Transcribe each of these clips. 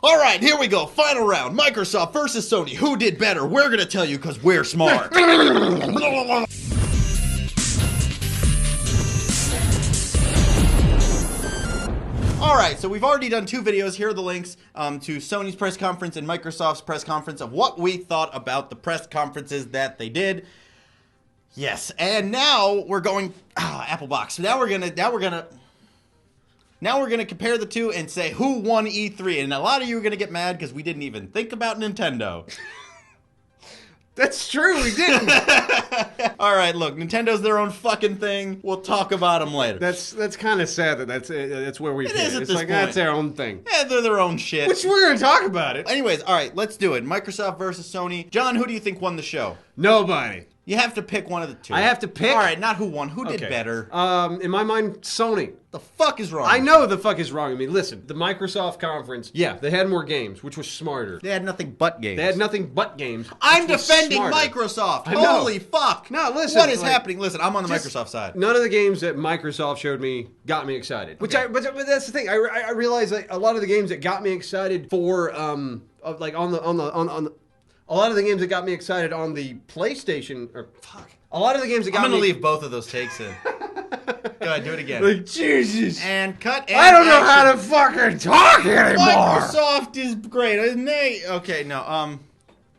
All right, here we go. Final round. Microsoft versus Sony. Who did better? We're going to tell you because we're smart. All right, so we've already done 2 videos. Here are the links to Sony's press conference and Microsoft's press conference of what we thought about the press conferences that they did. Yes, and now we're going Apple Box. Now we're gonna compare the two and say who won E3. And a lot of you are gonna get mad because we didn't even think about Nintendo. That's true, we didn't. All right, look, Nintendo's their own fucking thing. We'll talk about them later. That's kind of sad that that's where we hit. Is at It's this like point. that's their own thing. Yeah, they're their own shit. Which we're gonna talk about it. Anyways, all right, let's do it. Microsoft versus Sony. John, who do you think won the show? Nobody. You have to pick one of the two. I have to pick? All right, not who won. Who did Okay. better? In my mind, Sony. The fuck is wrong? I know the fuck is wrong. I mean, listen, the Microsoft conference, yeah, they had more games, which was smarter. They had nothing but games. They had nothing but games. I'm which was defending smarter. Microsoft. I know. Holy fuck. No, listen. What is like, happening? Listen, I'm on the just Microsoft side. None of the games that Microsoft showed me got me excited. But that's the thing. I realized like a lot of the games that got me excited for like on the a lot of the games that got me excited on the PlayStation or fuck. A lot of the games that got me. I'm gonna leave both of those takes in. Go ahead, do it again. Like Jesus. And cut. And I don't know action. how to fucking talk anymore. Microsoft is great, isn't they? Okay, no.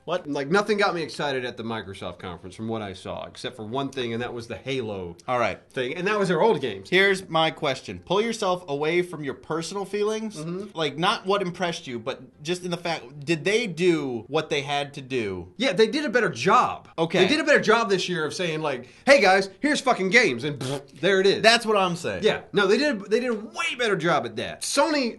What? Like nothing got me excited at the Microsoft conference from what I saw, except for one thing, and that was the Halo All right. thing, and that was their old games. Here's my question. Pull yourself away from your personal feelings. Mm-hmm. Like, not what impressed you, but just in the fact, did they do what they had to do? Yeah, they did a better job. Okay. They did a better job this year of saying like, "Hey guys, here's fucking games," and there it is. That's what I'm saying. Yeah, no, they did a way better job at that. Sony,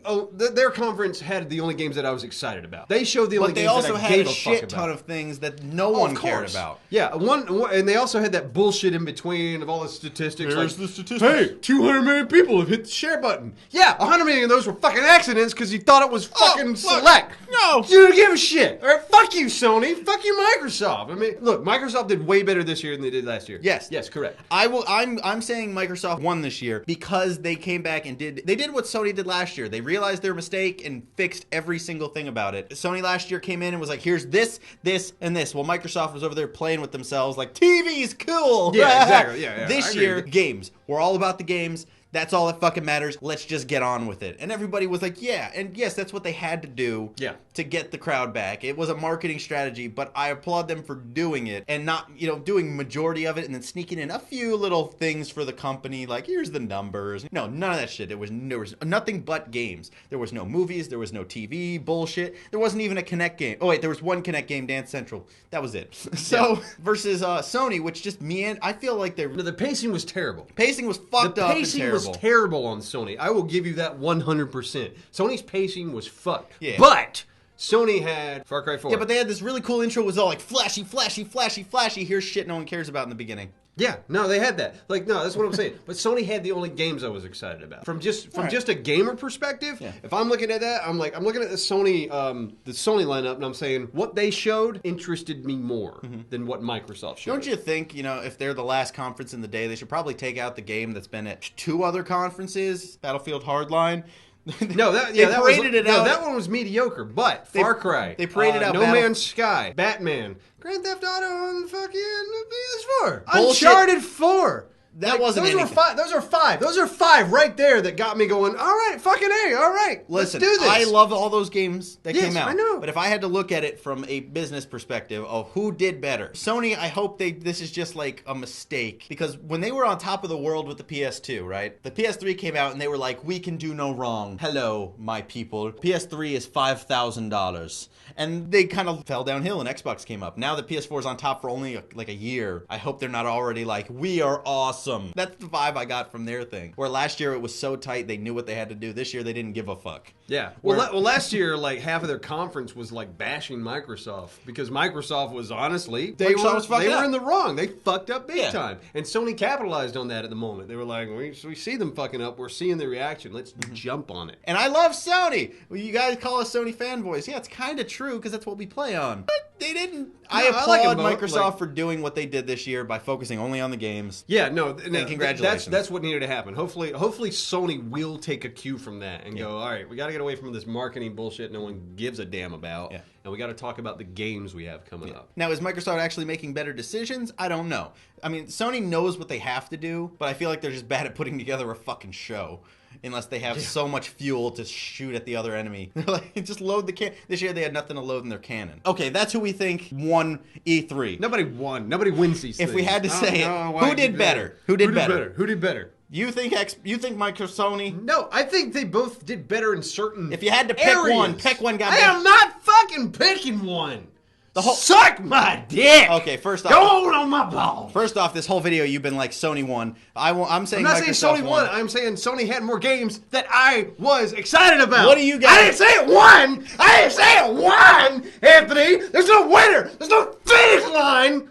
their conference had the only games that I was excited about. They showed the only But they games also that I had gave a a shit fuck ton about. of things that no one Of cared course. about. Yeah, one, and they also had that bullshit in between of all the statistics. Here's like, the statistics. Hey, 200 million people have hit the share button. Yeah, 100 million of those were fucking accidents because you thought it was fucking fuck. select. No. You don't give a shit. All right, fuck you, Sony. Fuck you, Microsoft. I mean, look, Microsoft did way better this year than they did last year. Yes. Yes, correct. I'm saying Microsoft won this year because they came back and did what Sony did last year. They realized their mistake and fixed every single thing about it. Sony last year came in and was like, here's this, and this. Well, Microsoft was over there playing with themselves like, TV's cool. Yeah, exactly. Yeah, This I agree year, with you. games. We're all about the games. That's all that fucking matters. Let's just get on with it. And everybody was like, yeah. And yes, that's what they had to do to get the crowd back. It was a marketing strategy, but I applaud them for doing it and not, doing majority of it and then sneaking in a few little things for the company. Like, here's the numbers. No, none of that shit. There was nothing but games. There was no movies. There was no TV bullshit. There wasn't even a Kinect game. Oh, wait, there was one Kinect game, Dance Central. That was it. So, versus Sony, which just I feel like No, the pacing was terrible. pacing was fucked up and terrible. Was terrible on Sony. I will give you that 100%. Sony's pacing was fucked. Yeah. But Sony had Far Cry 4. Yeah, but they had this really cool intro. It was all like flashy, flashy, flashy, flashy. Here's shit no one cares about in the beginning. Yeah, no, they had that. Like, no, that's what I'm saying. But Sony had the only games I was excited about. From just a gamer perspective, if I'm looking at that, I'm looking at the Sony lineup, and I'm saying what they showed interested me more than what Microsoft showed. Don't you think, if they're the last conference in the day, they should probably take out the game that's been at 2 other conferences, Battlefield Hardline? No, that one was mediocre. But Far Cry, they paraded out No Man's Sky, Batman, Grand Theft Auto on fucking PS4, Bullshit. Uncharted 4. That wasn't those anything. Those are five right there that got me going. All right, fucking A. All right, Listen, let's do this. I love all those games that came out. I know. But if I had to look at it from a business perspective of who did better, Sony, I hope this is just like a mistake. Because when they were on top of the world with the PS2, right? The PS3 came out and they were like, we can do no wrong. Hello, my people. PS3 is $5,000. And they kind of fell downhill and Xbox came up. Now the PS4 is on top for only like a year. I hope they're not already like, we are awesome. That's the vibe I got from their thing. Where last year it was so tight, they knew what they had to do. This year they didn't give a fuck. Yeah. Well, last year, like half of their conference was like bashing Microsoft because Microsoft was honestly they were in the wrong. They fucked up big time, and Sony capitalized on that at the moment. They were like, we see them fucking up. We're seeing the reaction. Let's jump on it. And I love Sony. Well, you guys call us Sony fanboys. Yeah, it's kind of true because that's what we play on. But They didn't. I applaud Microsoft for doing what they did this year by focusing only on the games. Yeah, no, congratulations. That's what needed to happen. Hopefully Sony will take a cue from that and go, all right, we got to get away from this marketing bullshit no one gives a damn about, and we got to talk about the games we have coming up. Now, is Microsoft actually making better decisions? I don't know. I mean, Sony knows what they have to do, but I feel like they're just bad at putting together a fucking show. Unless they have so much fuel to shoot at the other enemy. They're like, just load the cannon. This year they had nothing to load in their cannon. Okay, that's who we think won E3. Nobody won. Nobody wins these things. If we had to say who did better? Who did better? Who did better? You think Microsoft, Sony? No, I think they both did better in certain If you had to pick one, I am not fucking picking one. Suck my dick. Okay, first off, go on my balls. First off, this whole video you've been like Sony won. I'm saying I'm not Microsoft saying Sony won. I'm saying Sony had more games that I was excited about. What do you guys? I didn't say it won. I didn't say it won, Anthony. There's no winner. There's no finish line.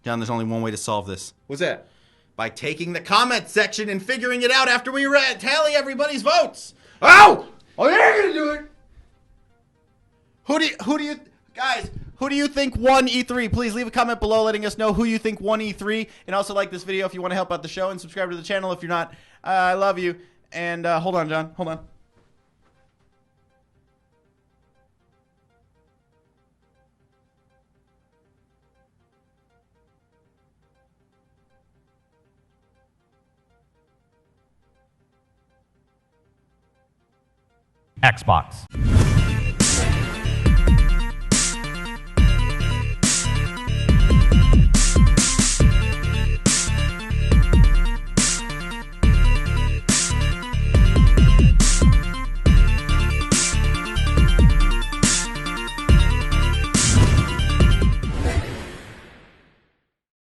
John, there's only one way to solve this. What's that? By taking the comment section and figuring it out after we tally everybody's votes. Oh, you're gonna do it. Who do you guys? Who do you think won E3? Please leave a comment below letting us know who you think won E3. And also like this video if you want to help out the show. And subscribe to the channel if you're not. I love you. And hold on, John. Hold on. Xbox.